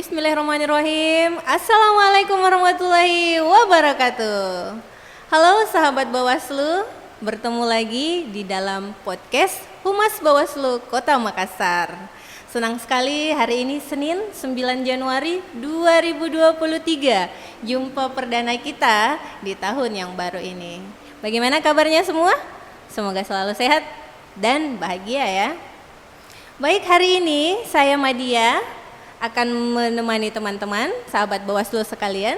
Bismillahirrahmanirrahim. Assalamualaikum warahmatullahi wabarakatuh. Halo sahabat Bawaslu, bertemu lagi di dalam podcast Humas Bawaslu Kota Makassar. Senang sekali hari ini Senin 9 Januari 2023, jumpa perdana kita di tahun yang baru ini. Bagaimana kabarnya semua? Semoga selalu sehat dan bahagia ya. Baik, hari ini saya Madia akan menemani teman-teman, sahabat Bawaslu sekalian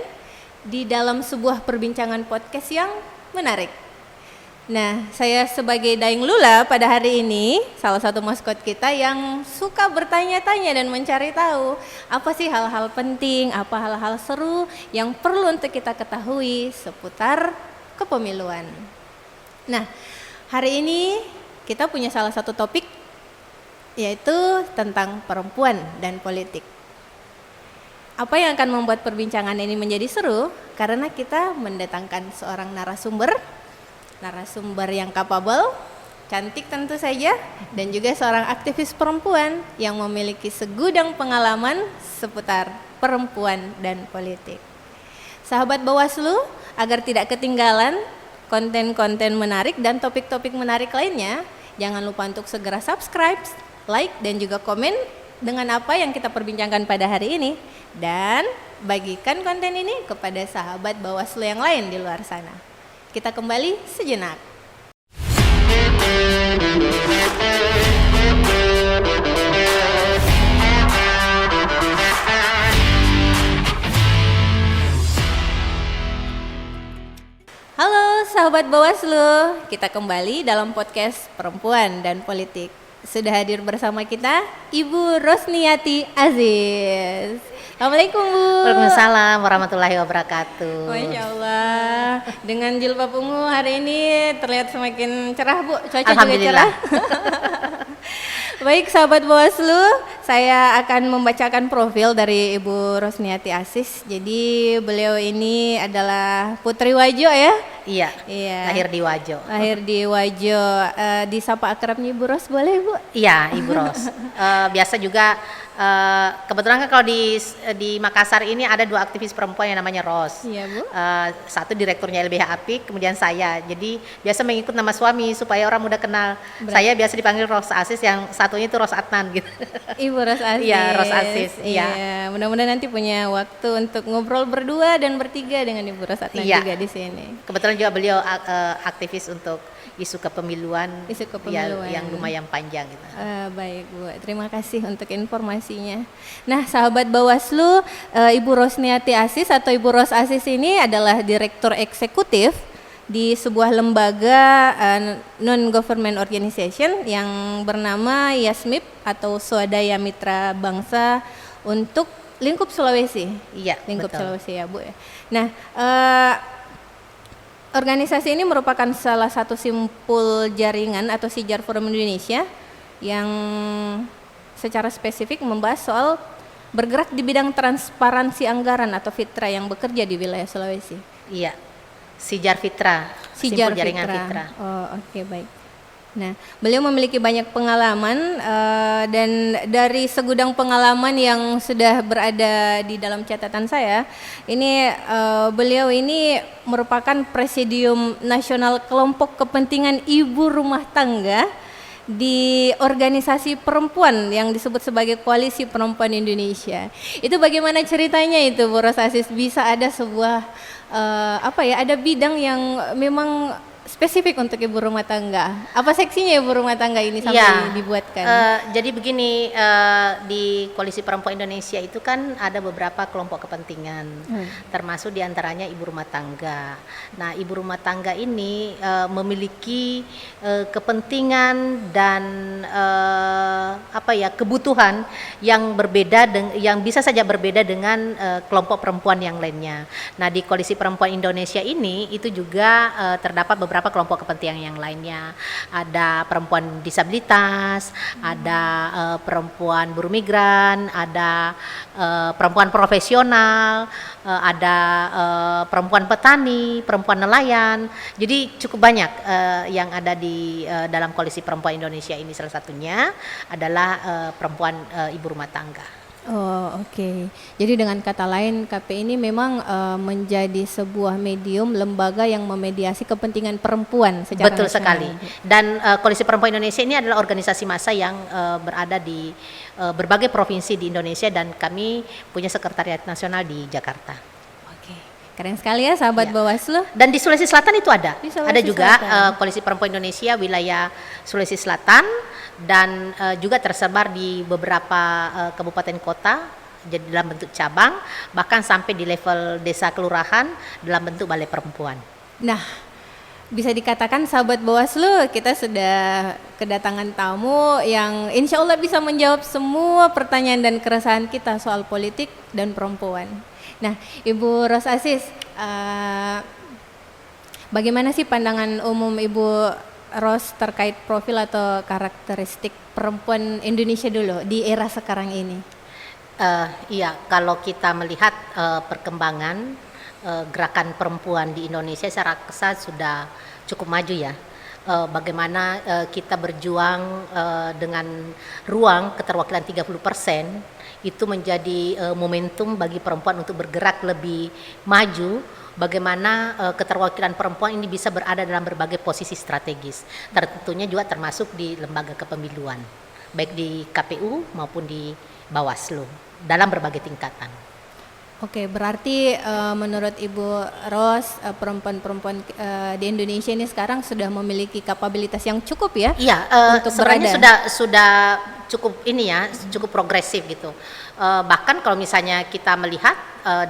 di dalam sebuah perbincangan podcast yang menarik. Nah, saya sebagai Daeng Lula pada hari ini, salah satu maskot kita yang suka bertanya-tanya dan mencari tahu apa sih hal-hal penting, apa hal-hal seru yang perlu untuk kita ketahui seputar kepemiluan. Nah, hari ini kita punya salah satu topik yaitu tentang perempuan dan politik. Apa yang akan membuat perbincangan ini menjadi seru? Karena kita mendatangkan seorang narasumber yang kapabel, cantik tentu saja, dan juga seorang aktivis perempuan yang memiliki segudang pengalaman seputar perempuan dan politik. Sahabat Bawaslu, agar tidak ketinggalan konten-konten menarik dan topik-topik menarik lainnya, jangan lupa untuk segera subscribe, like, dan juga komen dengan apa yang kita perbincangkan pada hari ini, dan bagikan konten ini kepada sahabat Bawaslu yang lain di luar sana. Kita kembali sejenak. Halo sahabat Bawaslu, kita kembali dalam podcast Perempuan dan Politik. Sudah hadir bersama kita Ibu Rosniati Aziz. Assalamualaikum Bu. Waalaikumsalam warahmatullahi wabarakatuh. Masya Allah, dengan jilbab ungu hari ini terlihat semakin cerah Bu, cuaca juga cerah. Baik sahabat Bawaslu, saya akan membacakan profil dari Ibu Rosniati Aziz. Jadi beliau ini adalah Putri Wajo ya? Iya, lahir di Wajo. Lahir di Wajo, disapa akrabnya Ibu Ros boleh Bu? Iya, Ibu Ros. Biasa juga, kebetulan kan kalau di Makassar ini ada dua aktivis perempuan yang namanya Ros. Iya Bu. Satu direkturnya LBH APIK, kemudian saya. Jadi biasa mengikut nama suami supaya orang mudah kenal. Saya biasa dipanggil Ros Aziz, yang satunya itu Ros Adnan gitu. Ibu Ros Aziz. Iya, Ros Aziz. Iya. Mudah-mudahan nanti punya waktu untuk ngobrol berdua dan bertiga dengan Ibu Ros Adnan juga di sini. Kebetulan juga beliau aktivis untuk isu kepemiluan, yang lumayan panjang gitu. Baik Bu, terima kasih untuk informasinya. Nah sahabat Bawaslu, Ibu Rosniati Aziz atau Ibu Ros Aziz ini adalah Direktur Eksekutif di sebuah lembaga non-government organization yang bernama YASMIP atau Swadaya Mitra Bangsa untuk lingkup Sulawesi. Iya, lingkup betul. Sulawesi ya Bu ya. Nah, organisasi ini merupakan salah satu simpul jaringan atau Sijar Forum Indonesia yang secara spesifik membahas soal bergerak di bidang transparansi anggaran atau FITRA yang bekerja di wilayah Sulawesi. Iya, Sijar Fitra, Sijar simpul jaringan Fitra. Oh oke, baik. Nah, beliau memiliki banyak pengalaman dan dari segudang pengalaman yang sudah berada di dalam catatan saya, ini beliau ini merupakan Presidium Nasional Kelompok Kepentingan Ibu Rumah Tangga di organisasi perempuan yang disebut sebagai Koalisi Perempuan Indonesia. Itu bagaimana ceritanya itu Bu Ros Aziz bisa ada sebuah ada bidang yang memang spesifik untuk ibu rumah tangga. Apa seksinya ibu rumah tangga ini sampai dibuatkan? Jadi begini, di Koalisi Perempuan Indonesia itu kan ada beberapa kelompok kepentingan, termasuk diantaranya ibu rumah tangga. Nah, ibu rumah tangga ini memiliki kepentingan dan kebutuhan yang berbeda, yang bisa saja berbeda dengan kelompok perempuan yang lainnya. Nah, di Koalisi Perempuan Indonesia ini itu juga terdapat beberapa kelompok kepentingan yang lainnya. Ada perempuan disabilitas, ada perempuan buruh migran, ada perempuan profesional, ada perempuan petani, perempuan nelayan. Jadi cukup banyak yang ada di dalam Koalisi Perempuan Indonesia ini. Salah satunya adalah perempuan ibu rumah tangga. Oh, oke. Jadi dengan kata lain, KP ini memang menjadi sebuah medium lembaga yang memediasi kepentingan perempuan secara Betul nasional, sekali. Bu. Dan Koalisi Perempuan Indonesia ini adalah organisasi massa yang berada di berbagai provinsi di Indonesia, dan kami punya sekretariat nasional di Jakarta. Oke, keren sekali ya sahabat Ya. Bawaslu. Dan di Sulawesi Selatan itu ada. Di Sulawesi Ada juga Selatan. Koalisi Perempuan Indonesia wilayah Sulawesi Selatan, dan juga tersebar di beberapa kabupaten kota, jadi dalam bentuk cabang, bahkan sampai di level desa kelurahan dalam bentuk balai perempuan. Nah, bisa dikatakan sahabat Bawaslu, kita sudah kedatangan tamu yang insya Allah bisa menjawab semua pertanyaan dan keresahan kita soal politik dan perempuan. Nah, Ibu Ros Asis, bagaimana sih pandangan umum Ibu Ros terkait profil atau karakteristik perempuan Indonesia dulu di era sekarang ini? Iya, kalau kita melihat perkembangan gerakan perempuan di Indonesia, saya rasa sudah cukup maju ya. Bagaimana kita berjuang dengan ruang keterwakilan 30%, itu menjadi momentum bagi perempuan untuk bergerak lebih maju. Bagaimana keterwakilan perempuan ini bisa berada dalam berbagai posisi strategis, tentunya juga termasuk di lembaga kepemiluan, baik di KPU maupun di Bawaslu, dalam berbagai tingkatan. Oke, berarti menurut Ibu Ros, perempuan-perempuan di Indonesia ini sekarang sudah memiliki kapabilitas yang cukup ya? Iya, untuk sebenarnya berada. sudah cukup ini ya, cukup progresif gitu. Bahkan kalau misalnya kita melihat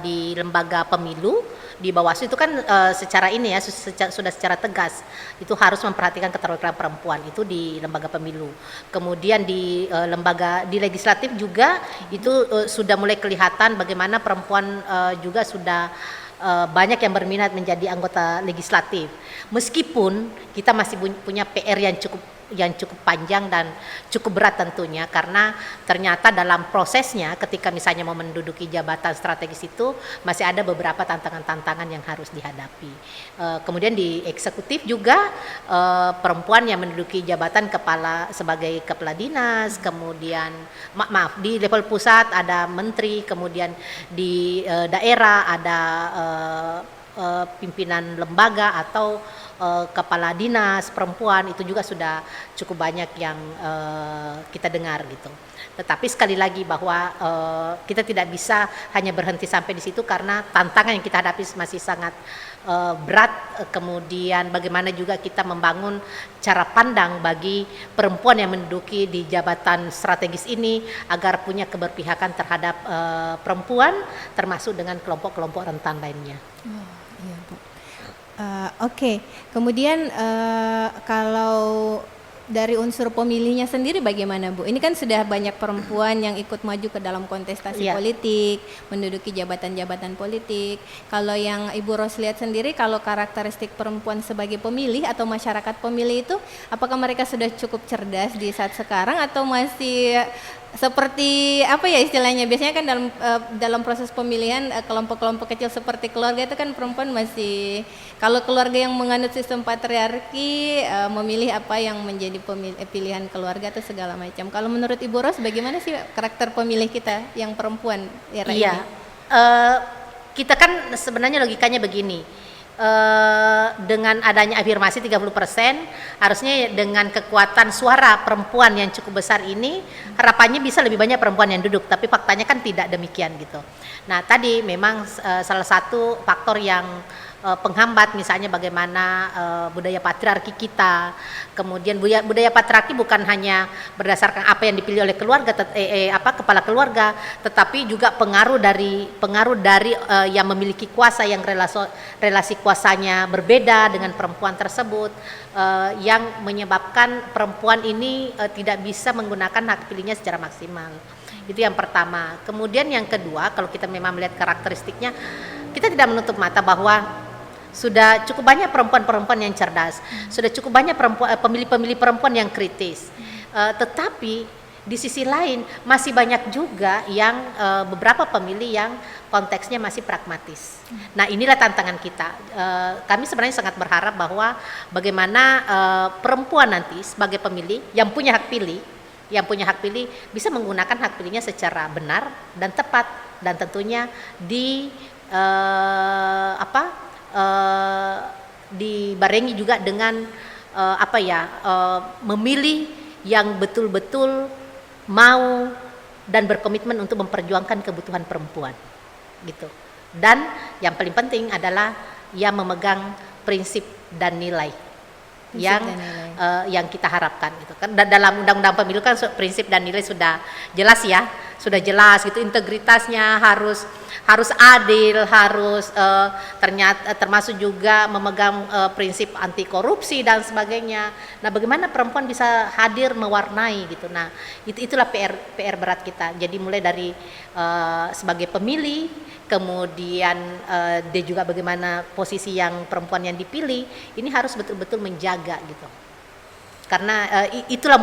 di lembaga pemilu di Bawaslu itu kan secara ini ya, sudah secara tegas itu harus memperhatikan keterwakilan perempuan itu di lembaga pemilu. Kemudian di lembaga di legislatif juga itu sudah mulai kelihatan bagaimana perempuan juga sudah banyak yang berminat menjadi anggota legislatif. Meskipun kita masih punya PR yang cukup panjang dan cukup berat tentunya, karena ternyata dalam prosesnya ketika misalnya mau menduduki jabatan strategis itu masih ada beberapa tantangan-tantangan yang harus dihadapi. Kemudian di eksekutif juga perempuan yang menduduki jabatan sebagai kepala dinas, kemudian maaf di level pusat ada menteri, kemudian di daerah ada pimpinan lembaga atau kepala dinas perempuan, itu juga sudah cukup banyak yang kita dengar gitu. Tetapi sekali lagi bahwa kita tidak bisa hanya berhenti sampai di situ, karena tantangan yang kita hadapi masih sangat berat. Kemudian bagaimana juga kita membangun cara pandang bagi perempuan yang menduduki di jabatan strategis ini agar punya keberpihakan terhadap perempuan, termasuk dengan kelompok-kelompok rentan lainnya. Oh, iya, Bu. Oke, kemudian kalau dari unsur pemilihnya sendiri bagaimana, Bu? Ini kan sudah banyak perempuan yang ikut maju ke dalam kontestasi Iya. politik, menduduki jabatan-jabatan politik. Kalau yang Ibu Ros lihat sendiri, kalau karakteristik perempuan sebagai pemilih atau masyarakat pemilih itu, apakah mereka sudah cukup cerdas di saat sekarang atau masih seperti apa ya istilahnya, biasanya kan dalam proses pemilihan kelompok-kelompok kecil seperti keluarga itu kan perempuan masih, kalau keluarga yang menganut sistem patriarki memilih apa yang menjadi pilihan keluarga atau segala macam. Kalau menurut Ibu Ros bagaimana sih karakter pemilih kita yang perempuan era Iya, ini? kita kan sebenarnya logikanya begini. Dengan adanya afirmasi 30%, harusnya dengan kekuatan suara perempuan yang cukup besar ini, harapannya bisa lebih banyak perempuan yang duduk, tapi faktanya kan tidak demikian gitu. Nah, tadi memang salah satu faktor yang penghambat, misalnya bagaimana budaya patriarki kita. Kemudian budaya patriarki bukan hanya berdasarkan apa yang dipilih oleh keluarga, kepala keluarga, tetapi juga pengaruh dari yang memiliki kuasa, yang relasi kuasanya berbeda dengan perempuan tersebut, yang menyebabkan perempuan ini tidak bisa menggunakan hak pilihnya secara maksimal. Itu yang pertama. Kemudian yang kedua, kalau kita memang melihat karakteristiknya, kita tidak menutup mata bahwa sudah cukup banyak perempuan-perempuan yang cerdas, sudah cukup banyak pemilih-pemilih perempuan yang kritis. Tetapi di sisi lain masih banyak juga yang beberapa pemilih yang konteksnya masih pragmatis. Nah, inilah tantangan kita. Kami sebenarnya sangat berharap bahwa bagaimana perempuan nanti sebagai pemilih yang punya hak pilih, yang punya hak pilih bisa menggunakan hak pilihnya secara benar dan tepat, dan tentunya dibarengi juga dengan memilih yang betul-betul mau dan berkomitmen untuk memperjuangkan kebutuhan perempuan gitu. Dan yang paling penting adalah yang memegang prinsip dan nilai yang kita harapkan gitu kan. Dalam undang-undang pemilu kan prinsip dan nilai sudah jelas ya, sudah jelas gitu, integritasnya harus adil, harus termasuk juga memegang prinsip anti korupsi dan sebagainya. Nah, bagaimana perempuan bisa hadir mewarnai gitu. Nah, itulah PR berat kita. Jadi mulai dari sebagai pemilih, kemudian dia juga bagaimana posisi yang perempuan yang dipilih ini harus betul-betul menjaga gitu. Karena itulah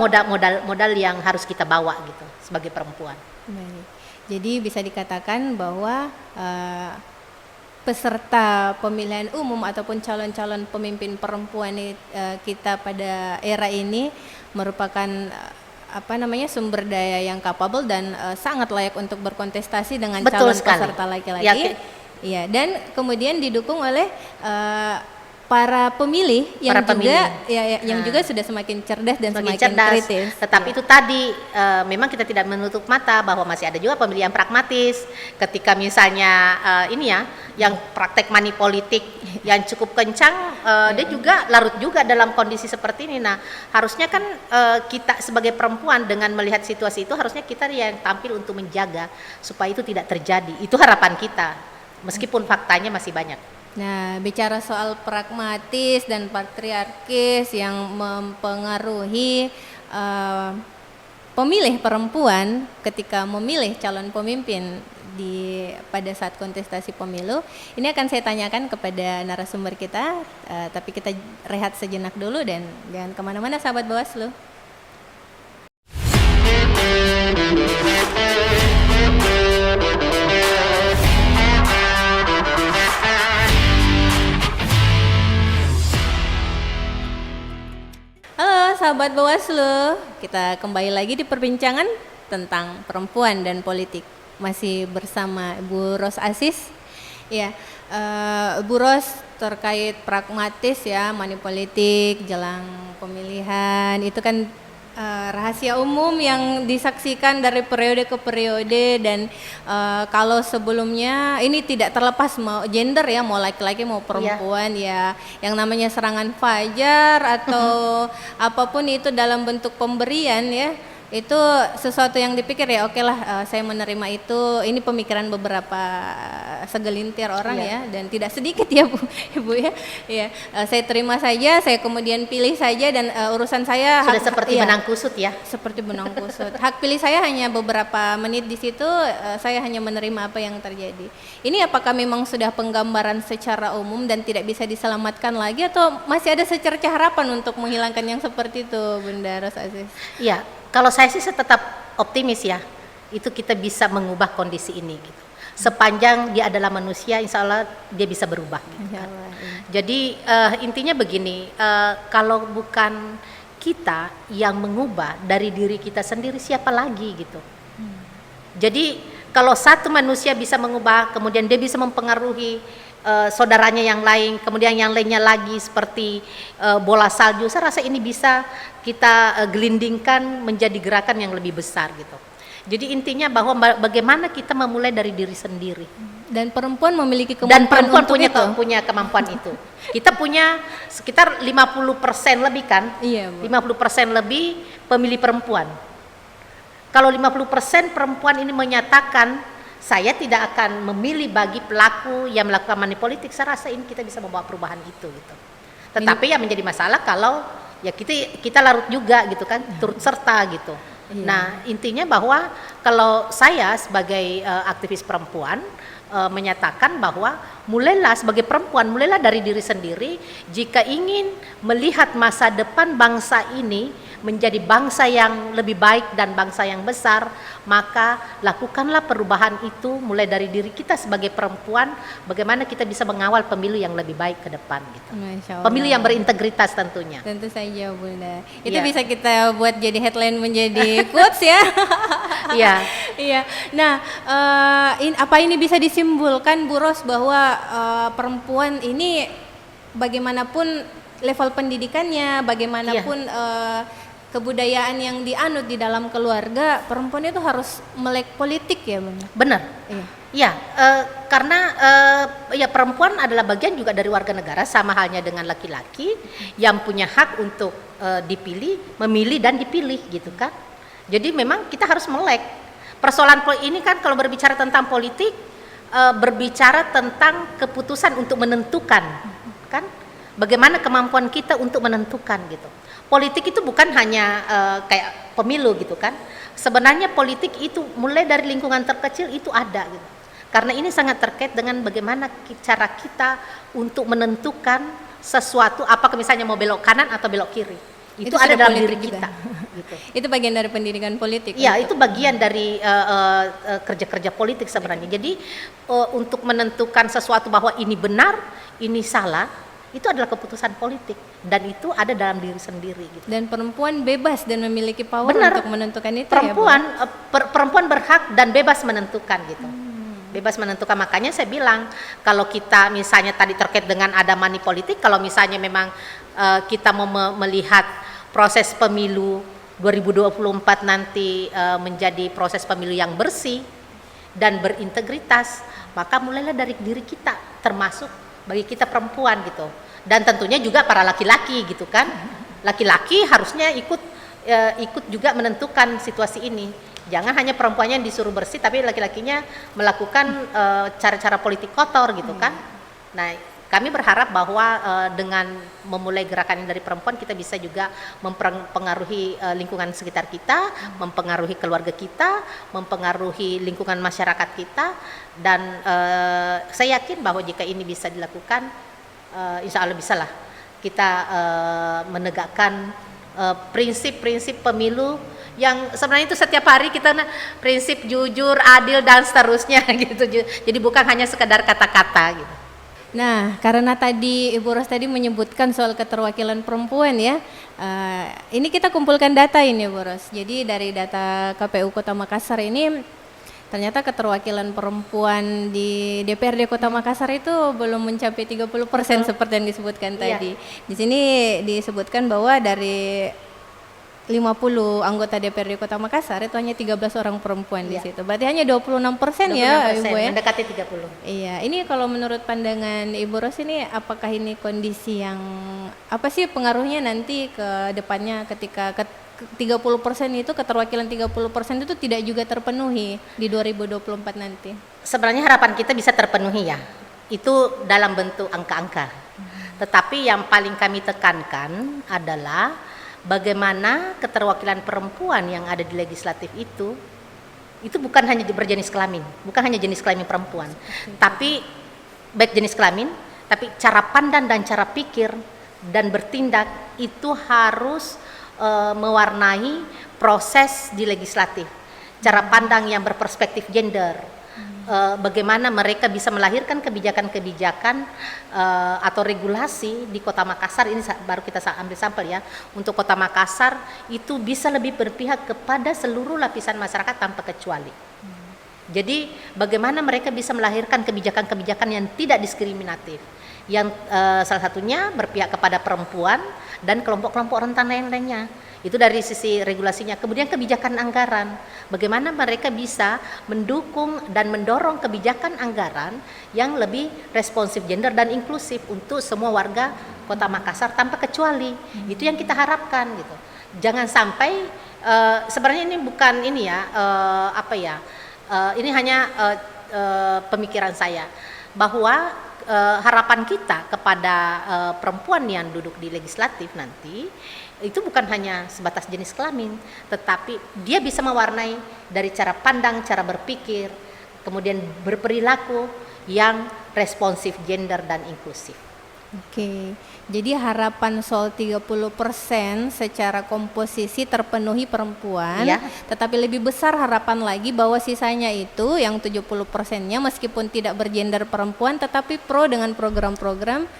modal yang harus kita bawa gitu sebagai perempuan. Baik. Jadi bisa dikatakan bahwa peserta pemilihan umum ataupun calon-calon pemimpin perempuan kita pada era ini merupakan sumber daya yang capable dan sangat layak untuk berkontestasi dengan Betul calon sekali. peserta laki-laki. Ya, dan kemudian didukung oleh para pemilih yang juga sudah semakin cerdas dan semakin kritis. Tetapi itu tadi memang kita tidak menutup mata bahwa masih ada juga pemilih yang pragmatis. Ketika misalnya yang praktek money politik yang cukup kencang, dia juga larut juga dalam kondisi seperti ini. Nah, harusnya kan kita sebagai perempuan dengan melihat situasi itu harusnya kita yang tampil untuk menjaga supaya itu tidak terjadi. Itu harapan kita, meskipun faktanya masih banyak. Nah, bicara soal pragmatis dan patriarkis yang mempengaruhi pemilih perempuan ketika memilih calon pemimpin pada saat kontestasi pemilu, ini akan saya tanyakan kepada narasumber kita, tapi kita rehat sejenak dulu dan jangan kemana-mana sahabat Bawaslu. Halo sahabat Bawaslu, kita kembali lagi di perbincangan tentang perempuan dan politik. Masih bersama Ibu Ros Aziz. Ya, Ibu Ros terkait pragmatis ya, money politik, jelang pemilihan, itu kan rahasia umum yang disaksikan dari periode ke periode dan kalau sebelumnya ini tidak terlepas mau gender ya, mau laki-laki mau perempuan ya, yang namanya serangan fajar atau apapun itu dalam bentuk pemberian ya, itu sesuatu yang dipikir ya oke lah, saya menerima itu, ini pemikiran beberapa segelintir orang ya, dan tidak sedikit ya Bu ya, saya terima saja, saya kemudian pilih saja dan urusan saya sudah seperti benang kusut ya, seperti benang kusut. Hak pilih saya hanya beberapa menit di situ, saya hanya menerima apa yang terjadi. Ini apakah memang sudah penggambaran secara umum dan tidak bisa diselamatkan lagi, atau masih ada secercah harapan untuk menghilangkan yang seperti itu, Bunda Ros Aziz? Iya. Kalau saya sih tetap optimis ya, itu kita bisa mengubah kondisi ini gitu. Sepanjang dia adalah manusia, insya Allah dia bisa berubah. Gitu kan. Jadi intinya begini, kalau bukan kita yang mengubah dari diri kita sendiri, siapa lagi gitu. Jadi kalau satu manusia bisa mengubah, kemudian dia bisa mempengaruhi saudaranya yang lain, kemudian yang lainnya lagi seperti bola salju, saya rasa ini bisa kita gelindingkan menjadi gerakan yang lebih besar gitu. Jadi intinya bahwa bagaimana kita memulai dari diri sendiri. Dan perempuan memiliki kemampuan, dan perempuan punya kemampuan itu. Kita punya sekitar 50% lebih kan? Iya, Bu. 50% lebih pemilih perempuan. Kalau 50% perempuan ini menyatakan saya tidak akan memilih bagi pelaku yang melakukan money politik, saya rasa ini kita bisa membawa perubahan itu gitu. Tetapi yang menjadi masalah kalau ya kita larut juga gitu kan, turut serta gitu. Iya. Nah, intinya bahwa kalau saya sebagai aktivis perempuan menyatakan bahwa mulailah sebagai perempuan, mulailah dari diri sendiri. Jika ingin melihat masa depan bangsa ini menjadi bangsa yang lebih baik dan bangsa yang besar, maka lakukanlah perubahan itu mulai dari diri kita sebagai perempuan, bagaimana kita bisa mengawal pemilu yang lebih baik ke depan gitu. Masya Allah. Pemilu yang berintegritas tentunya. Tentu saja Bunda. Itu Iya. bisa kita buat jadi headline menjadi quotes ya. Iya. Iya. Nah, apa ini bisa disimpulkan Bu Ros bahwa perempuan ini bagaimanapun level pendidikannya, bagaimanapun kebudayaan yang dianut di dalam keluarga, perempuan itu harus melek politik ya Bunda. Benar. Iya. Ya, karena ya perempuan adalah bagian juga dari warga negara, sama halnya dengan laki-laki yang punya hak untuk dipilih, memilih dan dipilih gitu kan. Jadi memang kita harus melek. Persoalan ini kan kalau berbicara tentang politik, berbicara tentang keputusan untuk menentukan, kan? Bagaimana kemampuan kita untuk menentukan gitu. Politik itu bukan hanya kayak pemilu gitu kan. Sebenarnya politik itu mulai dari lingkungan terkecil itu ada gitu. Karena ini sangat terkait dengan bagaimana cara kita untuk menentukan sesuatu, apakah misalnya mau belok kanan atau belok kiri. Itu ada dalam diri kita. Gitu. Itu bagian dari pendidikan politik. Ya, itu bagian dari kerja-kerja politik sebenarnya. Jadi untuk menentukan sesuatu bahwa ini benar, ini salah, itu adalah keputusan politik dan itu ada dalam diri sendiri. Gitu. Dan perempuan bebas dan memiliki power Benar. untuk menentukan itu. Perempuan, ya, perempuan berhak dan bebas menentukan gitu. Bebas menentukan, makanya saya bilang kalau kita misalnya tadi terkait dengan ada money politik, kalau misalnya memang kita mau melihat proses pemilu 2024 nanti menjadi proses pemilu yang bersih dan berintegritas, maka mulailah dari diri kita, termasuk bagi kita perempuan gitu, dan tentunya juga para laki-laki gitu kan. Laki-laki harusnya ikut juga menentukan situasi ini. Jangan hanya perempuannya yang disuruh bersih, tapi laki-lakinya melakukan cara-cara politik kotor gitu kan. Nah, kami berharap bahwa dengan memulai gerakan dari perempuan, kita bisa juga mempengaruhi lingkungan sekitar kita, mempengaruhi keluarga kita, mempengaruhi lingkungan masyarakat kita, dan saya yakin bahwa jika ini bisa dilakukan, insya Allah bisalah kita menegakkan prinsip-prinsip pemilu yang sebenarnya itu setiap hari kita prinsip jujur, adil dan seterusnya gitu. Jadi bukan hanya sekedar kata-kata gitu. Nah, karena tadi Ibu Ros tadi menyebutkan soal keterwakilan perempuan ya, ini kita kumpulkan data ini Bu Ros. Jadi dari data KPU Kota Makassar ini ternyata keterwakilan perempuan di DPRD Kota Makassar itu belum mencapai 30% seperti yang disebutkan tadi. Di sini disebutkan bahwa dari 50 anggota DPRD Kota Makassar itu hanya 13 orang perempuan di situ. Berarti hanya 26% ya Ibu ya. Mendekati 30. Iya, ini kalau menurut pandangan Ibu Ros ini apakah ini kondisi yang apa sih pengaruhnya nanti ke depannya ketika 30% itu keterwakilan 30% itu tidak juga terpenuhi di 2024 nanti? Sebenarnya harapan kita bisa terpenuhi ya. Itu dalam bentuk angka-angka. Tetapi yang paling kami tekankan adalah bagaimana keterwakilan perempuan yang ada di legislatif itu bukan hanya berjenis kelamin, bukan hanya jenis kelamin perempuan, tapi baik jenis kelamin, tapi cara pandang dan cara pikir dan bertindak itu harus mewarnai proses di legislatif. Cara pandang yang berperspektif gender, bagaimana mereka bisa melahirkan kebijakan-kebijakan atau regulasi di Kota Makassar. Ini baru kita ambil sampel ya. Untuk Kota Makassar itu bisa lebih berpihak kepada seluruh lapisan masyarakat tanpa kecuali. Jadi bagaimana mereka bisa melahirkan kebijakan-kebijakan yang tidak diskriminatif, yang salah satunya berpihak kepada perempuan dan kelompok-kelompok rentan lain-lainnya. Itu dari sisi regulasinya. Kemudian kebijakan anggaran, bagaimana mereka bisa mendukung dan mendorong kebijakan anggaran yang lebih responsif gender dan inklusif untuk semua warga Kota Makassar tanpa kecuali. Itu yang kita harapkan gitu. Jangan sampai sebenarnya ini bukan ini ya ini hanya pemikiran saya bahwa harapan kita kepada perempuan yang duduk di legislatif nanti itu bukan hanya sebatas jenis kelamin, tetapi dia bisa mewarnai dari cara pandang, cara berpikir, kemudian berperilaku yang responsif gender dan inklusif. Oke, jadi harapan soal 30% secara komposisi terpenuhi perempuan, Iya. tetapi lebih besar harapan lagi bahwa sisanya itu yang 70%-nya meskipun tidak bergender perempuan tetapi pro dengan program-program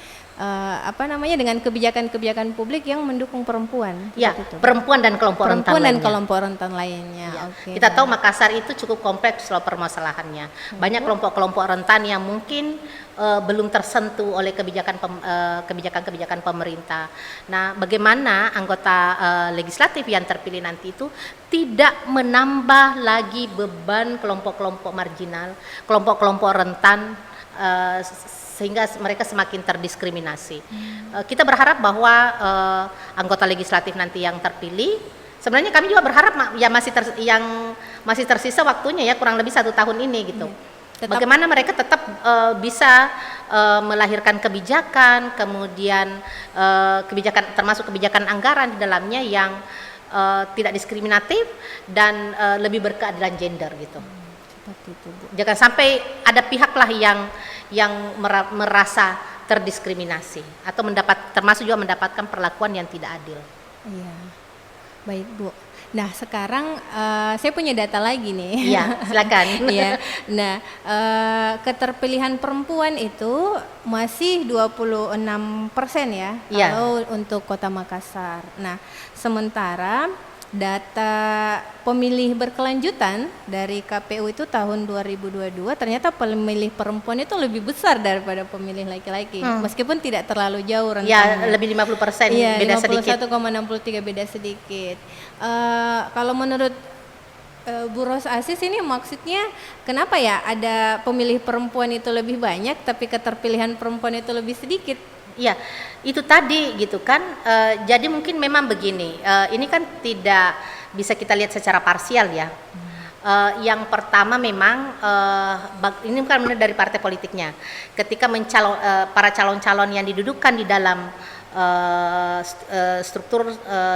dengan kebijakan-kebijakan publik yang mendukung perempuan. Ya, seperti itu. perempuan dan kelompok rentan Perempuan dan lainnya. kelompok rentan lainnya. Ya, Oke. kita tahu Makassar itu cukup kompleks loh permasalahannya. Banyak kelompok-kelompok rentan yang mungkin belum tersentuh oleh kebijakan-kebijakan pemerintah. Nah, bagaimana anggota legislatif yang terpilih nanti itu tidak menambah lagi beban kelompok-kelompok marginal, kelompok-kelompok rentan, sehingga mereka semakin terdiskriminasi. Kita berharap bahwa anggota legislatif nanti yang terpilih, sebenarnya kami juga berharap yang masih tersisa waktunya ya kurang lebih 1 tahun ini gitu. Bagaimana mereka tetap bisa melahirkan kebijakan, kemudian kebijakan termasuk kebijakan anggaran di dalamnya yang tidak diskriminatif dan lebih berkeadilan gender gitu. Seperti itu, Bu. Jangan sampai ada pihak lah yang merasa terdiskriminasi atau termasuk juga mendapatkan perlakuan yang tidak adil. Iya, baik Bu. Nah sekarang saya punya data lagi nih. Iya, silakan. Iya. Nah keterpilihan perempuan itu masih 26% ya, Iya. kalau untuk Kota Makassar. Nah sementara data pemilih berkelanjutan dari KPU itu tahun 2022 ternyata pemilih perempuan itu lebih besar daripada pemilih laki-laki, meskipun tidak terlalu jauh Ya, rentangnya. lebih 50% Iya, beda sedikit. 51,63 beda sedikit. Kalau menurut Bu Ros Asis ini maksudnya kenapa ya ada pemilih perempuan itu lebih banyak tapi keterpilihan perempuan itu lebih sedikit? Iya, itu tadi gitu kan. Jadi mungkin memang begini, ini kan tidak bisa kita lihat secara parsial ya. Yang pertama memang ini bukan benar dari partai politiknya. Ketika para calon-calon yang didudukkan di dalam struktur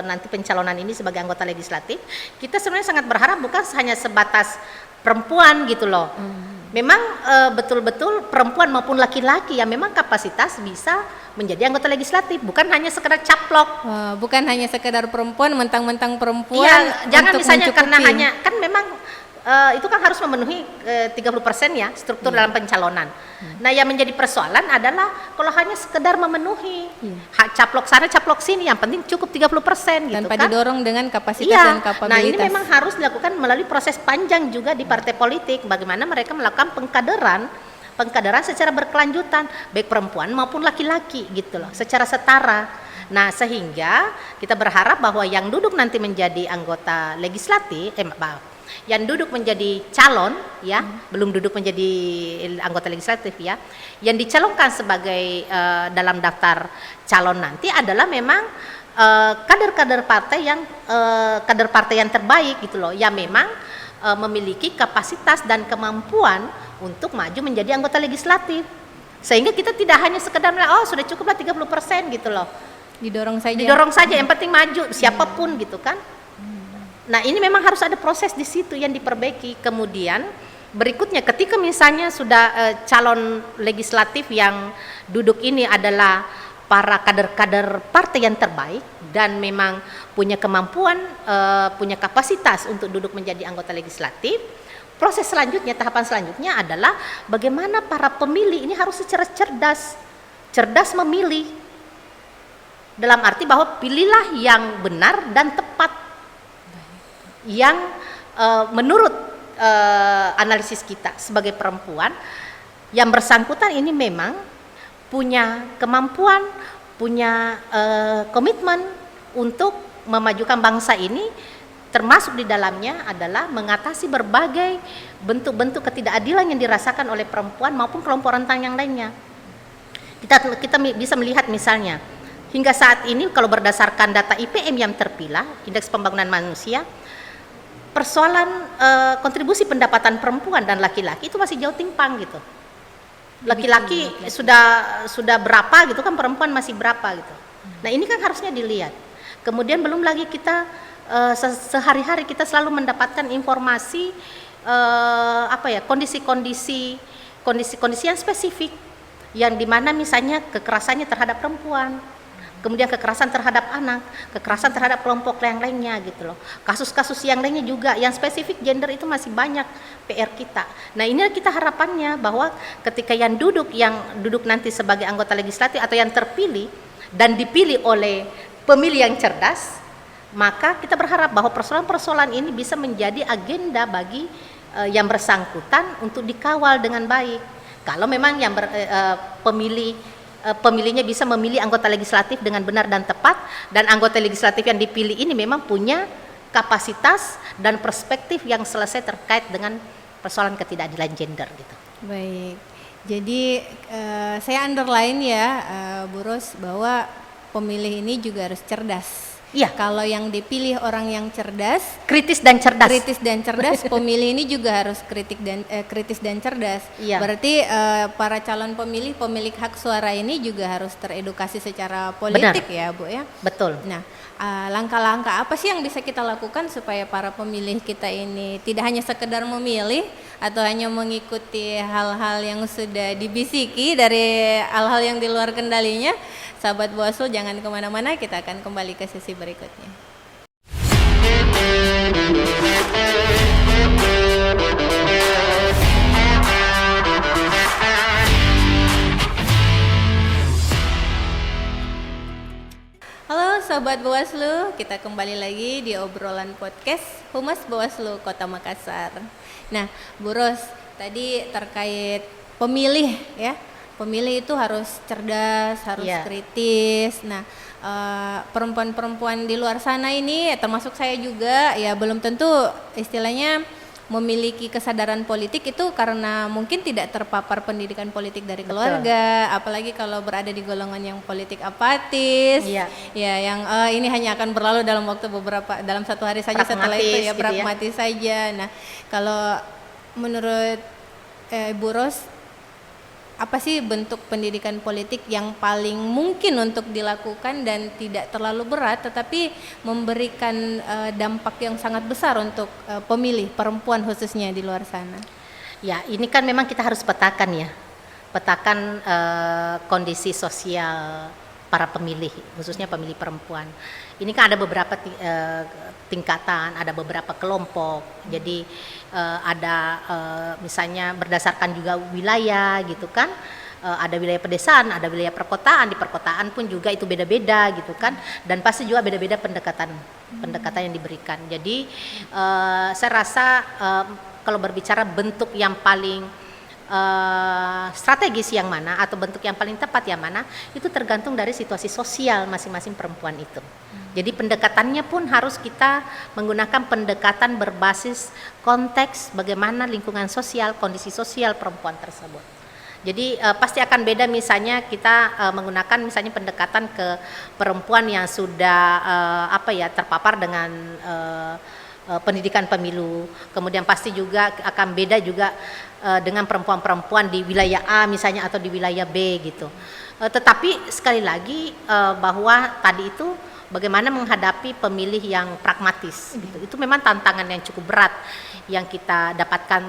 nanti pencalonan ini sebagai anggota legislatif, kita sebenarnya sangat berharap bukan hanya sebatas perempuan gitu loh. Memang betul-betul perempuan maupun laki-laki yang memang kapasitas bisa menjadi anggota legislatif, bukan hanya sekedar caplok. Bukan hanya sekedar perempuan, mentang-mentang perempuan. Iya, jangan untuk misalnya karena mencukupi. hanya kan memang itu kan harus memenuhi 30% ya struktur dalam pencalonan. Nah, yang menjadi persoalan adalah kalau hanya sekedar memenuhi hak caplok sana caplok sini, yang penting cukup 30% gitu tanpa kan. didorong dengan kapasitas Iya. dan kapabilitas. Nah, ini memang harus dilakukan melalui proses panjang juga di partai politik, bagaimana mereka melakukan pengkaderan secara berkelanjutan, baik perempuan maupun laki-laki gitu loh, secara setara. Nah, sehingga kita berharap bahwa yang duduk nanti menjadi anggota legislatif, yang duduk menjadi calon ya, belum duduk menjadi anggota legislatif ya, yang dicalonkan sebagai dalam daftar calon nanti adalah memang kader-kader partai yang terbaik gitu loh, yang memang memiliki kapasitas dan kemampuan untuk maju menjadi anggota legislatif. Sehingga kita tidak hanya sekedar sudah cukuplah 30% gitu loh. Didorong saja. Yang penting maju siapapun gitu kan. Nah, ini memang harus ada proses di situ yang diperbaiki. Kemudian berikutnya ketika misalnya sudah calon legislatif yang duduk ini adalah para kader-kader partai yang terbaik dan memang punya kemampuan, punya kapasitas untuk duduk menjadi anggota legislatif, proses selanjutnya, tahapan selanjutnya adalah bagaimana para pemilih ini harus secara cerdas memilih. Dalam arti bahwa pilihlah yang benar dan tepat. Yang menurut analisis kita sebagai perempuan, yang bersangkutan ini memang punya kemampuan, punya komitmen untuk memajukan bangsa ini, termasuk di dalamnya adalah mengatasi berbagai bentuk-bentuk ketidakadilan yang dirasakan oleh perempuan maupun kelompok rentan yang lainnya. Kita bisa melihat misalnya hingga saat ini kalau berdasarkan data IPM yang terpilah, Indeks Pembangunan Manusia, persoalan kontribusi pendapatan perempuan dan laki-laki itu masih jauh timpang gitu. Laki-laki sudah berapa gitu kan, perempuan masih berapa gitu. Nah, ini kan harusnya dilihat. Kemudian belum lagi kita sehari-hari kita selalu mendapatkan informasi kondisi-kondisi yang spesifik yang dimana misalnya kekerasannya terhadap perempuan, kemudian kekerasan terhadap anak, kekerasan terhadap kelompok yang lainnya gitu loh. Kasus-kasus yang lainnya juga yang spesifik gender itu masih banyak PR kita. Nah, inilah kita harapannya bahwa ketika yang duduk nanti sebagai anggota legislatif atau yang terpilih dan dipilih oleh pemilih yang cerdas, maka kita berharap bahwa persoalan-persoalan ini bisa menjadi agenda bagi yang bersangkutan untuk dikawal dengan baik. Kalau memang yang pemilihnya bisa memilih anggota legislatif dengan benar dan tepat, dan anggota legislatif yang dipilih ini memang punya kapasitas dan perspektif yang selesai terkait dengan persoalan ketidakadilan gender gitu. Baik, jadi saya underline ya Bu Ros bahwa pemilih ini juga harus cerdas. Iya. Kalau yang dipilih orang yang cerdas, Kritis dan cerdas. pemilih ini juga harus kritis dan cerdas. Iya. Berarti para calon pemilik hak suara ini juga harus teredukasi secara politik. Benar. Ya Bu ya. Betul. Nah, langkah-langkah apa sih yang bisa kita lakukan supaya para pemilih kita ini tidak hanya sekedar memilih atau hanya mengikuti hal-hal yang sudah dibisiki dari hal-hal yang di luar kendalinya? Sahabat Bawaslu, jangan kemana-mana, kita akan kembali ke sesi berikutnya. Halo Sobat Bawaslu, kita kembali lagi di obrolan podcast Humas Bawaslu Kota Makassar. Nah, Bu Ros, tadi terkait pemilih ya, pemilih itu harus cerdas, harus kritis. Nah, perempuan-perempuan di luar sana ini, termasuk saya juga, ya belum tentu istilahnya memiliki kesadaran politik itu karena mungkin tidak terpapar pendidikan politik dari keluarga. Betul. Apalagi kalau berada di golongan yang politik apatis, ya yang ini hanya akan berlalu dalam waktu dalam satu hari saja, setelah itu ya pragmatis gitu saja. Nah, kalau menurut Bu Ros, apa sih bentuk pendidikan politik yang paling mungkin untuk dilakukan dan tidak terlalu berat tetapi memberikan dampak yang sangat besar untuk pemilih perempuan khususnya di luar sana? Ya, ini kan memang kita harus petakan ya, petakan kondisi sosial para pemilih, khususnya pemilih perempuan. Ini kan ada beberapa tingkatan, ada beberapa kelompok. Jadi ada misalnya berdasarkan juga wilayah gitu kan. Ada wilayah pedesaan, ada wilayah perkotaan. Di perkotaan pun juga itu beda-beda gitu kan. Dan pasti juga beda-beda pendekatan yang diberikan. Jadi saya rasa kalau berbicara bentuk yang paling strategis yang mana atau bentuk yang paling tepat yang mana, itu tergantung dari situasi sosial masing-masing perempuan itu. Jadi pendekatannya pun harus kita menggunakan pendekatan berbasis konteks bagaimana lingkungan sosial, kondisi sosial perempuan tersebut. Jadi pasti akan beda misalnya kita menggunakan misalnya pendekatan ke perempuan yang sudah terpapar dengan pendidikan pemilu. Kemudian pasti juga akan beda juga dengan perempuan-perempuan di wilayah A misalnya atau di wilayah B gitu. Tetapi sekali lagi bahwa tadi itu bagaimana menghadapi pemilih yang pragmatis gitu. Itu memang tantangan yang cukup berat yang kita dapatkan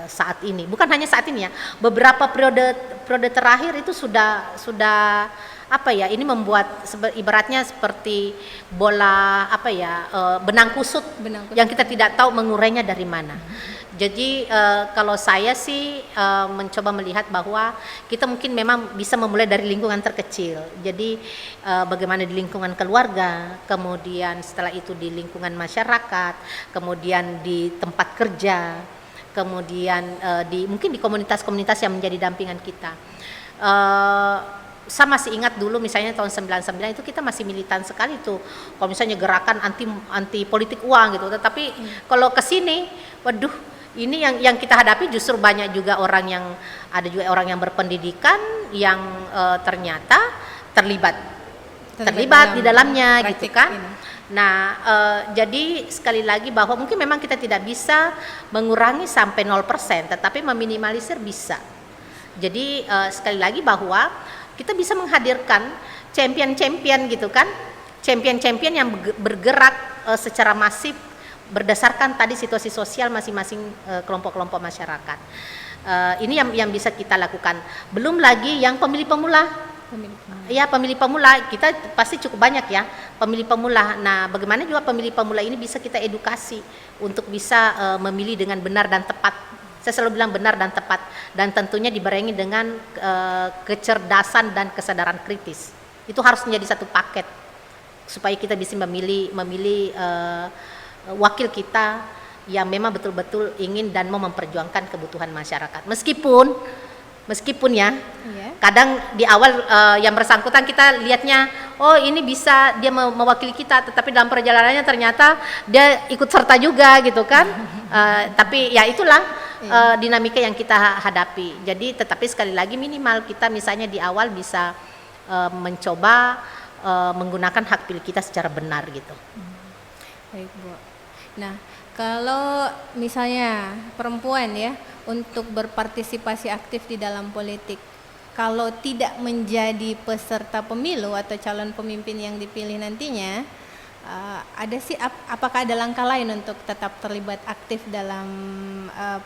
saat ini. Bukan hanya saat ini ya, beberapa periode terakhir itu sudah ini membuat ibaratnya seperti bola benang kusut yang kita tidak tahu mengurainya dari mana. Jadi kalau saya sih mencoba melihat bahwa kita mungkin memang bisa memulai dari lingkungan terkecil. Jadi bagaimana di lingkungan keluarga, kemudian setelah itu di lingkungan masyarakat, kemudian di tempat kerja, kemudian mungkin di komunitas-komunitas yang menjadi dampingan kita. Saya masih ingat dulu misalnya tahun 99 itu kita masih militan sekali tuh. Kalau misalnya gerakan anti politik uang gitu. Tetapi kalau ke sini, waduh, ini yang kita hadapi justru banyak juga orang yang berpendidikan yang ternyata terlibat di dalamnya gitu kan. Ini. Nah, jadi sekali lagi bahwa mungkin memang kita tidak bisa mengurangi sampai 0%, tetapi meminimalisir bisa. Jadi sekali lagi bahwa kita bisa menghadirkan champion-champion gitu kan, champion-champion yang bergerak secara masif berdasarkan tadi situasi sosial masing-masing kelompok-kelompok masyarakat. Ini yang bisa kita lakukan. Belum lagi yang pemilih pemula. Pemilih. Ya, pemilih pemula kita pasti cukup banyak ya, pemilih pemula. Nah, bagaimana juga pemilih pemula ini bisa kita edukasi untuk bisa memilih dengan benar dan tepat. Saya selalu bilang benar dan tepat, dan tentunya dibarengi dengan kecerdasan dan kesadaran kritis. Itu harus menjadi satu paket supaya kita bisa memilih wakil kita yang memang betul-betul ingin dan mau memperjuangkan kebutuhan masyarakat. Meskipun ya, kadang di awal yang bersangkutan kita lihatnya, oh ini bisa dia mewakili kita, tetapi dalam perjalanannya ternyata dia ikut serta juga gitu kan. Tapi ya itulah dinamika yang kita hadapi. Jadi tetapi sekali lagi minimal kita misalnya di awal bisa mencoba menggunakan hak pilih kita secara benar gitu. Baik, Bu. Nah, kalau misalnya perempuan ya untuk berpartisipasi aktif di dalam politik, kalau tidak menjadi peserta pemilu atau calon pemimpin yang dipilih nantinya, apakah ada langkah lain untuk tetap terlibat aktif dalam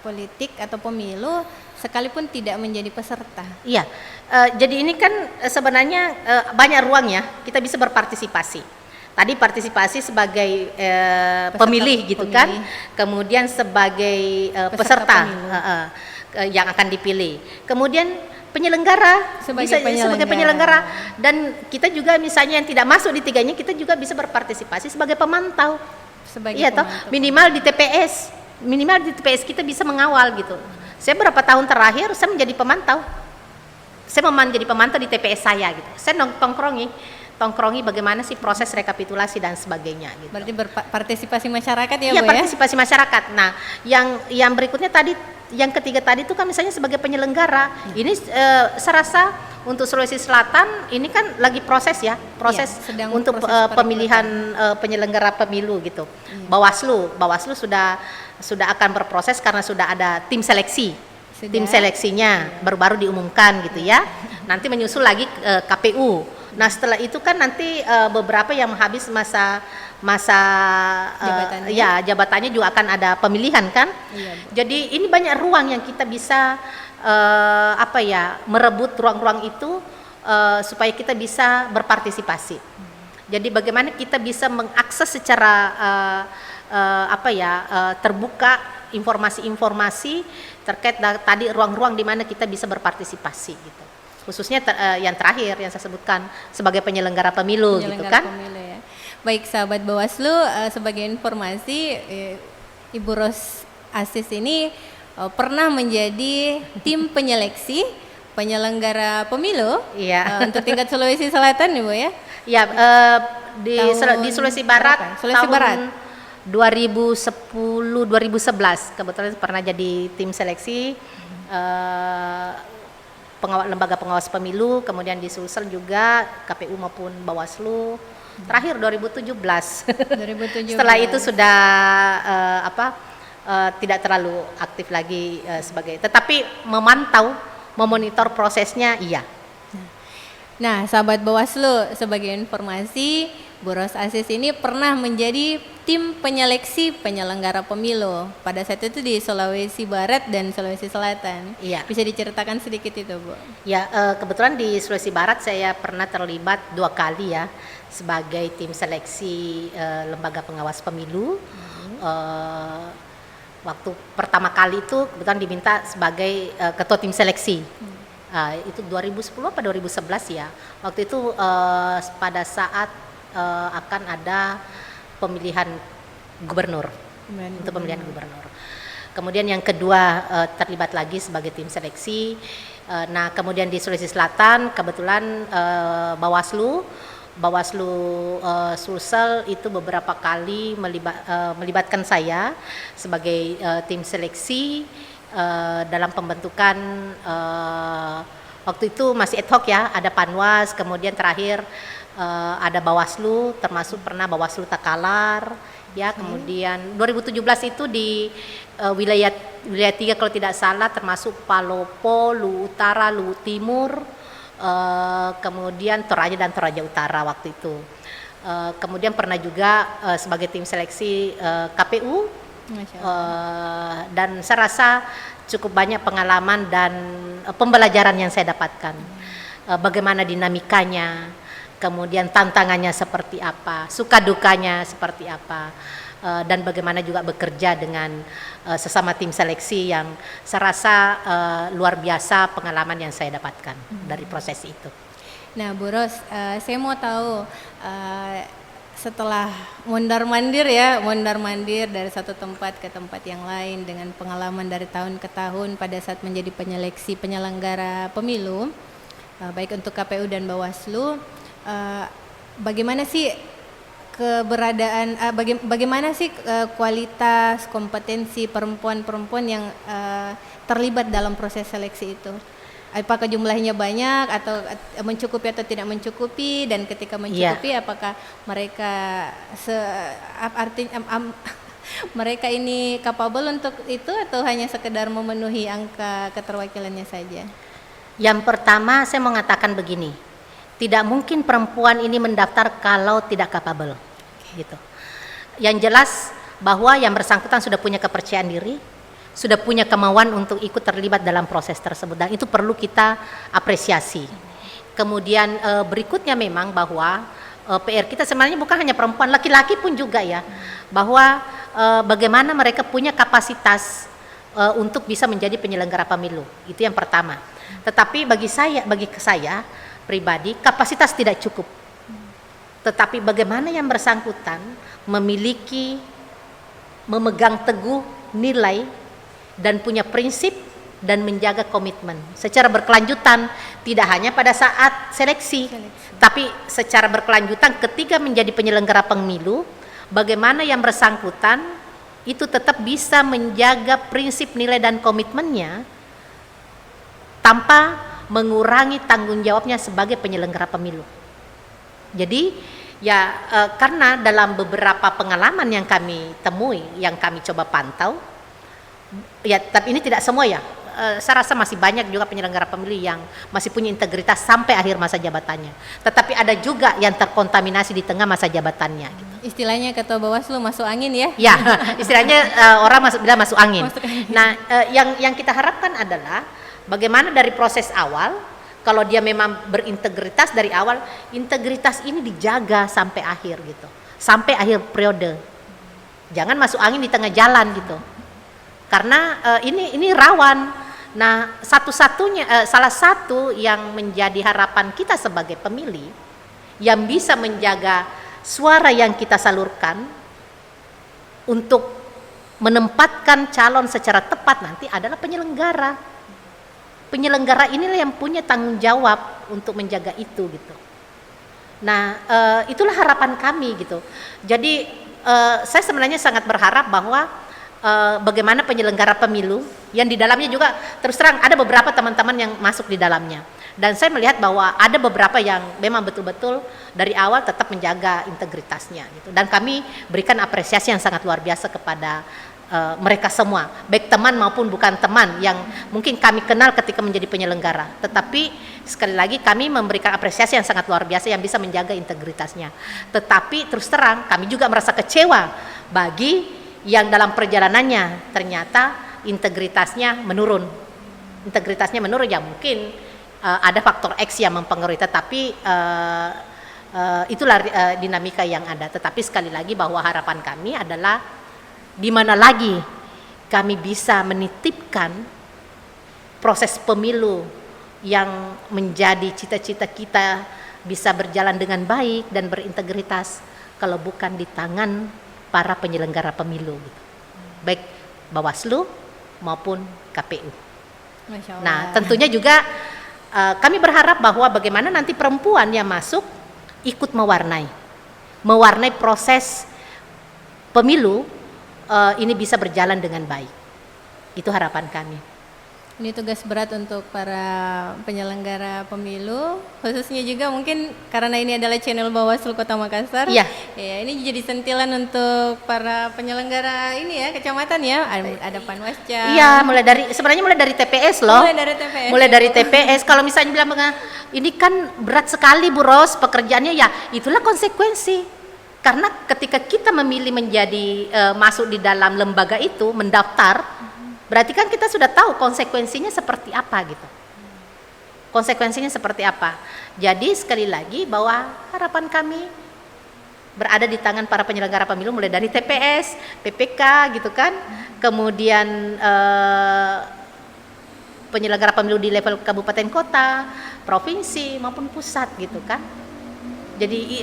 politik atau pemilu sekalipun tidak menjadi peserta? Iya, jadi ini kan sebenarnya banyak ruang ya kita bisa berpartisipasi. Tadi partisipasi sebagai pemilih gitu kan, kemudian sebagai peserta yang akan dipilih, kemudian penyelenggara sebagai penyelenggara, dan kita juga misalnya yang tidak masuk di tiganya kita juga bisa berpartisipasi sebagai pemantau. Iya toh, minimal di TPS kita bisa mengawal gitu. Saya berapa tahun terakhir saya menjadi pemantau. Saya menjadi pemantau di TPS saya gitu. Saya tongkrongi bagaimana sih proses rekapitulasi dan sebagainya gitu. Berarti berpartisipasi masyarakat ya, Bu ya? Iya, partisipasi masyarakat. Nah, yang berikutnya tadi, yang ketiga tadi itu kan misalnya sebagai penyelenggara. Ini saya rasa untuk Sulawesi Selatan ini kan lagi proses untuk pemilihan penyelenggara pemilu gitu. Bawaslu sudah akan berproses karena sudah ada tim seleksi. Tim seleksinya baru diumumkan gitu ya. Nanti menyusul lagi KPU. Nah setelah itu kan nanti beberapa yang habis masa jabatannya juga akan ada pemilihan kan. Jadi ini banyak ruang yang kita bisa merebut ruang-ruang itu supaya kita bisa berpartisipasi. Jadi bagaimana kita bisa mengakses secara terbuka informasi-informasi terkait tadi ruang-ruang di mana kita bisa berpartisipasi gitu. Khususnya yang terakhir yang saya sebutkan sebagai penyelenggara pemilu gitu kan. Ya. Baik sahabat Bawaslu, sebagai informasi Ibu Ros Asis ini pernah menjadi tim penyeleksi penyelenggara pemilu untuk tingkat Sulawesi Selatan Ibu ya. Iya, di Sulawesi Barat tahun 2010-2011 kebetulan pernah jadi tim seleksi lembaga pengawas pemilu, kemudian di Sulsel juga KPU maupun Bawaslu. Terakhir 2017. Setelah itu sudah tidak terlalu aktif lagi tetapi memonitor prosesnya iya. Nah, sahabat Bawaslu, sebagai informasi, Bu Ros Asis ini pernah menjadi tim penyeleksi penyelenggara pemilu pada saat itu di Sulawesi Barat dan Sulawesi Selatan. Iya. Bisa diceritakan sedikit itu, Bu? Ya, kebetulan di Sulawesi Barat saya pernah terlibat 2 kali ya sebagai tim seleksi lembaga pengawas pemilu. Waktu pertama kali itu kebetulan diminta sebagai ketua tim seleksi. Itu 2010 apa 2011 ya. Waktu itu pada saat akan ada pemilihan gubernur. Untuk pemilihan gubernur. Kemudian yang kedua terlibat lagi sebagai tim seleksi. Nah, kemudian di Sulawesi Selatan kebetulan Bawaslu Sulsel itu beberapa kali melibatkan saya sebagai tim seleksi dalam pembentukan waktu itu masih ad hoc ya, ada Panwas, kemudian terakhir ada Bawaslu, termasuk pernah Bawaslu Takalar ya, kemudian 2017 itu di wilayah 3 kalau tidak salah, termasuk Palopo, Luwu Utara, Luwu Timur, kemudian Toraja dan Toraja Utara waktu itu. Kemudian pernah juga sebagai tim seleksi KPU Masya Allah. Dan saya rasa cukup banyak pengalaman dan pembelajaran yang saya dapatkan. Bagaimana dinamikanya, kemudian tantangannya seperti apa, suka dukanya seperti apa, dan bagaimana juga bekerja dengan sesama tim seleksi yang saya rasa luar biasa pengalaman yang saya dapatkan dari proses itu. Nah, Bu Ros, saya mau tahu setelah mondar-mandir dari satu tempat ke tempat yang lain dengan pengalaman dari tahun ke tahun pada saat menjadi penyeleksi penyelenggara pemilu, baik untuk KPU dan Bawaslu, bagaimana sih keberadaan, bagaimana sih kualitas kompetensi perempuan-perempuan yang terlibat dalam proses seleksi itu? Apakah jumlahnya banyak atau mencukupi atau tidak mencukupi, dan ketika mencukupi apakah mereka mereka ini capable untuk itu atau hanya sekedar memenuhi angka keterwakilannya saja? Yang pertama saya mengatakan begini, tidak mungkin perempuan ini mendaftar kalau tidak capable, gitu. Yang jelas bahwa yang bersangkutan sudah punya kepercayaan diri, sudah punya kemauan untuk ikut terlibat dalam proses tersebut, dan itu perlu kita apresiasi. Kemudian berikutnya memang bahwa PR kita sebenarnya bukan hanya perempuan, laki-laki pun juga ya, bahwa bagaimana mereka punya kapasitas untuk bisa menjadi penyelenggara pemilu, itu yang pertama. Tetapi bagi saya pribadi kapasitas tidak cukup, tetapi bagaimana yang bersangkutan memegang teguh nilai dan punya prinsip dan menjaga komitmen secara berkelanjutan, tidak hanya pada saat seleksi. Tapi secara berkelanjutan ketika menjadi penyelenggara pemilu, bagaimana yang bersangkutan itu tetap bisa menjaga prinsip nilai dan komitmennya tanpa mengurangi tanggung jawabnya sebagai penyelenggara pemilu. Jadi karena dalam beberapa pengalaman yang kami temui, yang kami coba pantau, tapi ini tidak semua ya. Saya rasa masih banyak juga penyelenggara pemilu yang masih punya integritas sampai akhir masa jabatannya. Tetapi ada juga yang terkontaminasi di tengah masa jabatannya. Gitu. Istilahnya ketua Bawaslu masuk angin ya? Ya, istilahnya orang bilang masuk angin. Nah, yang kita harapkan adalah bagaimana dari proses awal, kalau dia memang berintegritas dari awal, integritas ini dijaga sampai akhir gitu, sampai akhir periode. Jangan masuk angin di tengah jalan gitu. Karena ini rawan. Nah, salah satu yang menjadi harapan kita sebagai pemilih yang bisa menjaga suara yang kita salurkan untuk menempatkan calon secara tepat nanti adalah penyelenggara. Penyelenggara inilah yang punya tanggung jawab untuk menjaga itu gitu. Nah, itulah harapan kami gitu. Jadi saya sebenarnya sangat berharap bahwa bagaimana penyelenggara pemilu yang di dalamnya juga terus terang ada beberapa teman-teman yang masuk di dalamnya, dan saya melihat bahwa ada beberapa yang memang betul-betul dari awal tetap menjaga integritasnya gitu. Dan kami berikan apresiasi yang sangat luar biasa kepada mereka semua, baik teman maupun bukan teman yang mungkin kami kenal ketika menjadi penyelenggara, tetapi sekali lagi kami memberikan apresiasi yang sangat luar biasa yang bisa menjaga integritasnya. Tetapi terus terang kami juga merasa kecewa bagi yang dalam perjalanannya ternyata integritasnya menurun. Integritasnya menurun ya mungkin ada faktor X yang mempengaruhi, tetapi itulah dinamika yang ada. Tetapi sekali lagi bahwa harapan kami adalah di mana lagi kami bisa menitipkan proses pemilu yang menjadi cita-cita kita bisa berjalan dengan baik dan berintegritas kalau bukan di tangan para penyelenggara pemilu gitu. Baik Bawaslu maupun KPU. Masya Allah. Nah, tentunya juga kami berharap bahwa bagaimana nanti perempuan yang masuk ikut mewarnai proses pemilu ini bisa berjalan dengan baik. Itu harapan kami. Ini tugas berat untuk para penyelenggara pemilu, khususnya juga mungkin karena ini adalah channel Bawaslu Kota Makassar. Iya. Ya, ini jadi sentilan untuk para penyelenggara ini ya, kecamatan ya. Ada Panwascam. Iya, mulai dari TPS loh. Mulai dari TPS. Kalau misalnya bilang ini kan berat sekali Bu Ros pekerjaannya, ya itulah konsekuensi. Karena ketika kita memilih menjadi masuk di dalam lembaga itu, mendaftar, berarti kan kita sudah tahu konsekuensinya seperti apa gitu. Konsekuensinya seperti apa. Jadi sekali lagi bahwa harapan kami berada di tangan para penyelenggara pemilu, mulai dari TPS, PPK gitu kan, kemudian penyelenggara pemilu di level kabupaten kota, provinsi maupun pusat gitu kan. Jadi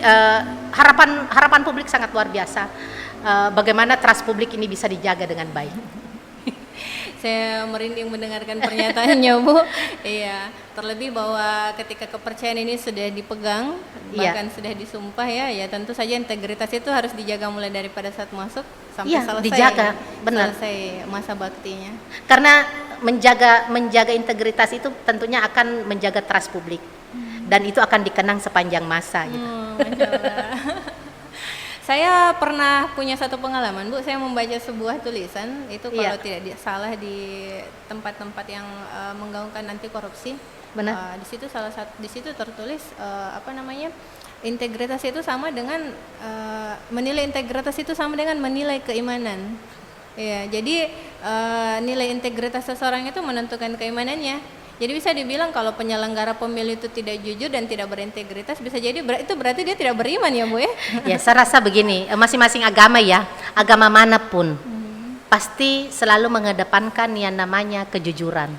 harapan publik sangat luar biasa, bagaimana trust publik ini bisa dijaga dengan baik. Saya merinding mendengarkan pernyataannya Bu. Iya, terlebih bahwa ketika kepercayaan ini sudah dipegang, bahkan sudah disumpah ya tentu saja integritas itu harus dijaga mulai daripada saat masuk sampai selesai. Dijaga, benar. Selesai masa baktinya. Karena menjaga integritas itu tentunya akan menjaga trust publik, dan itu akan dikenang sepanjang masa gitu. Masya Allah. Saya pernah punya satu pengalaman Bu, saya membaca sebuah tulisan itu kalau tidak salah di tempat-tempat yang menggaungkan anti korupsi. Benar. Di situ tertulis integritas itu sama dengan menilai integritas itu sama dengan menilai keimanan. Ya, jadi nilai integritas seseorang itu menentukan keimanannya. Jadi bisa dibilang kalau penyelenggara pemilu itu tidak jujur dan tidak berintegritas, bisa jadi itu berarti dia tidak beriman ya Bu ya? Ya, saya rasa begini, masing-masing agama ya, agama manapun pasti selalu mengedepankan yang namanya kejujuran.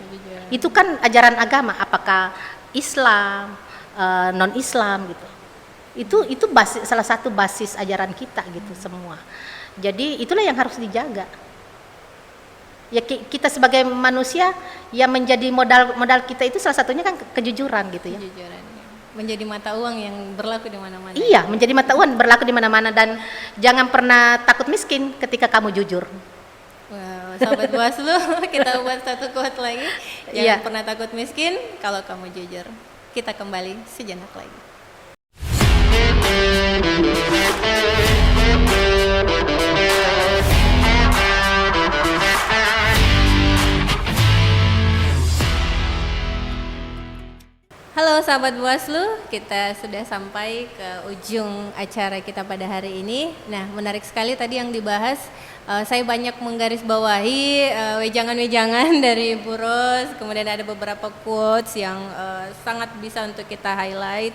Itu kan ajaran agama, apakah Islam, non-Islam gitu. Itu salah satu basis ajaran kita gitu semua. Jadi itulah yang harus dijaga. Ya kita sebagai manusia yang menjadi modal kita itu salah satunya kan kejujuran gitu ya. Kejujuran, ya. Menjadi mata uang yang berlaku di mana-mana. Iya, menjadi mata uang berlaku di mana-mana, dan jangan pernah takut miskin ketika kamu jujur. Wow, sahabat Bawaslu, kita buat satu quote lagi. Jangan pernah takut miskin kalau kamu jujur. Kita kembali sejenak lagi. Halo sahabat Bawaslu, kita sudah sampai ke ujung acara kita pada hari ini. Nah, menarik sekali tadi yang dibahas. Saya banyak menggarisbawahi wejangan-wejangan dari Bu Ros, kemudian ada beberapa quotes yang sangat bisa untuk kita highlight.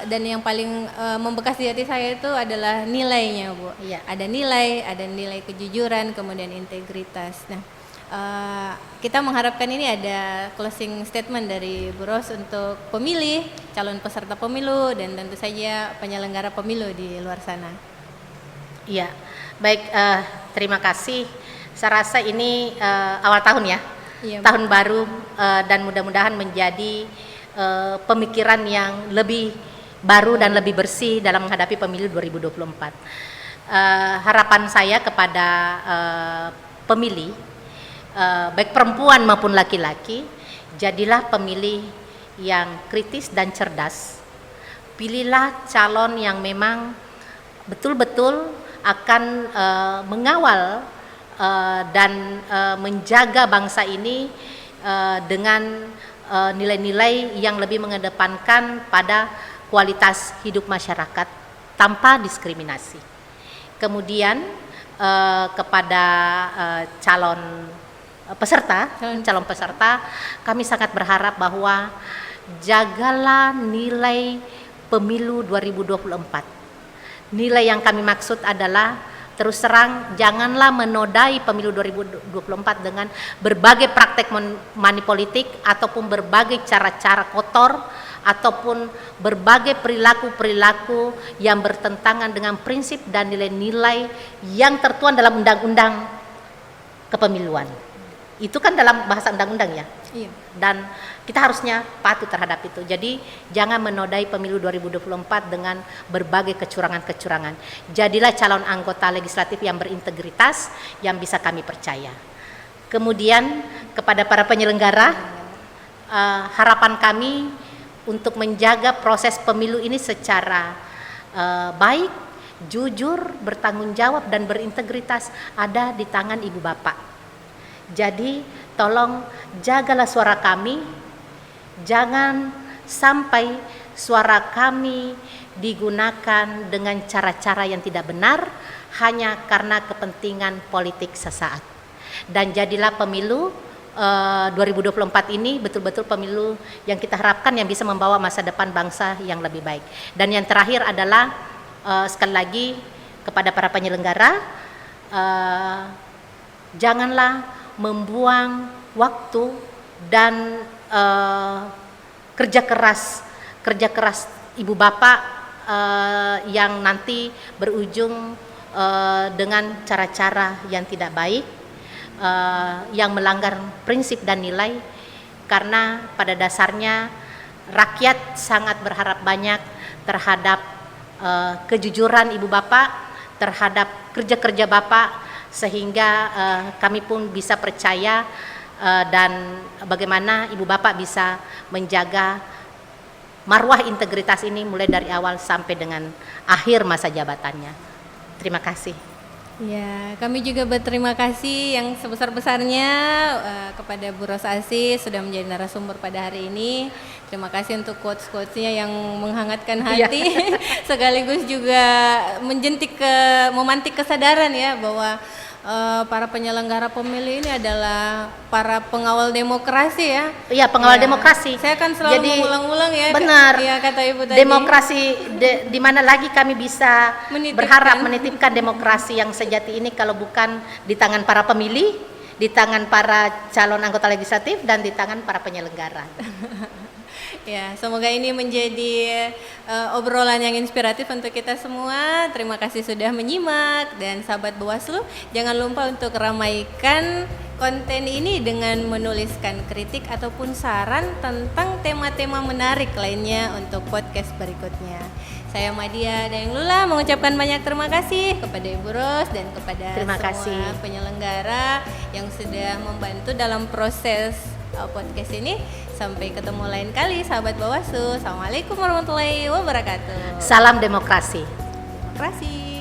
Dan yang paling membekas di hati saya itu adalah nilainya, Bu. Iya. Ada nilai kejujuran, kemudian integritas. Nah, kita mengharapkan ini ada closing statement dari Bu Ros untuk pemilih, calon peserta pemilu, dan tentu saja penyelenggara pemilu di luar sana. Iya, baik, terima kasih. Saya rasa ini awal tahun ya, tahun baru, dan mudah-mudahan menjadi pemikiran yang lebih baru dan lebih bersih dalam menghadapi pemilu 2024. Harapan saya kepada pemilih, baik perempuan maupun laki-laki, jadilah pemilih yang kritis dan cerdas. Pilihlah calon yang memang betul-betul akan mengawal dan menjaga bangsa ini dengan nilai-nilai yang lebih mengedepankan pada kualitas hidup masyarakat tanpa diskriminasi. Kemudian kepada calon peserta, kami sangat berharap bahwa jagalah nilai pemilu 2024. Nilai yang kami maksud adalah, terus terang, janganlah menodai pemilu 2024 dengan berbagai praktek money politik ataupun berbagai cara-cara kotor ataupun berbagai perilaku-perilaku yang bertentangan dengan prinsip dan nilai-nilai yang tertuang dalam undang-undang kepemiluan. Itu kan dalam bahasa undang-undang ya. Iya. Dan kita harusnya patuh terhadap itu. Jadi jangan menodai pemilu 2024 dengan berbagai kecurangan-kecurangan. Jadilah calon anggota legislatif yang berintegritas, yang bisa kami percaya. Kemudian kepada para penyelenggara, harapan kami untuk menjaga proses pemilu ini secara baik, jujur, bertanggung jawab, dan berintegritas ada di tangan Ibu Bapak. Jadi tolong jagalah suara kami, jangan sampai suara kami digunakan dengan cara-cara yang tidak benar hanya karena kepentingan politik sesaat. Dan jadilah pemilu 2024 ini betul-betul pemilu yang kita harapkan yang bisa membawa masa depan bangsa yang lebih baik. Dan yang terakhir adalah sekali lagi kepada para penyelenggara, janganlah membuang waktu dan kerja keras ibu bapak yang nanti berujung dengan cara-cara yang tidak baik, yang melanggar prinsip dan nilai, karena pada dasarnya rakyat sangat berharap banyak terhadap kejujuran ibu bapak, terhadap kerja-kerja bapak, sehingga kami pun bisa percaya dan bagaimana ibu bapak bisa menjaga marwah integritas ini mulai dari awal sampai dengan akhir masa jabatannya. Terima kasih. Ya, kami juga berterima kasih yang sebesar-besarnya kepada Bu Ros Asih sudah menjadi narasumber pada hari ini. Terima kasih untuk quotes-quotesnya yang menghangatkan hati, sekaligus juga memantik kesadaran ya bahwa para penyelenggara pemilu ini adalah para pengawal demokrasi ya. Iya, pengawal ya, demokrasi. Saya kan selalu mengulang-ulang ya. Benar. Ya, kata Ibu tadi. Demokrasi di mana lagi kami bisa berharap menitipkan demokrasi yang sejati ini kalau bukan di tangan para pemilih, di tangan para calon anggota legislatif, dan di tangan para penyelenggara. Ya, semoga ini menjadi obrolan yang inspiratif untuk kita semua. Terima kasih sudah menyimak, dan sahabat Bawaslu, jangan lupa untuk ramaikan konten ini dengan menuliskan kritik ataupun saran tentang tema-tema menarik lainnya untuk podcast berikutnya. Saya Madia Dayang Lula mengucapkan banyak terima kasih kepada Ibu Ros dan kepada semua penyelenggara yang sudah membantu dalam proses podcast ini. Sampai ketemu lain kali sahabat Bawaslu. Assalamualaikum warahmatullahi wabarakatuh. Salam demokrasi. Demokrasi.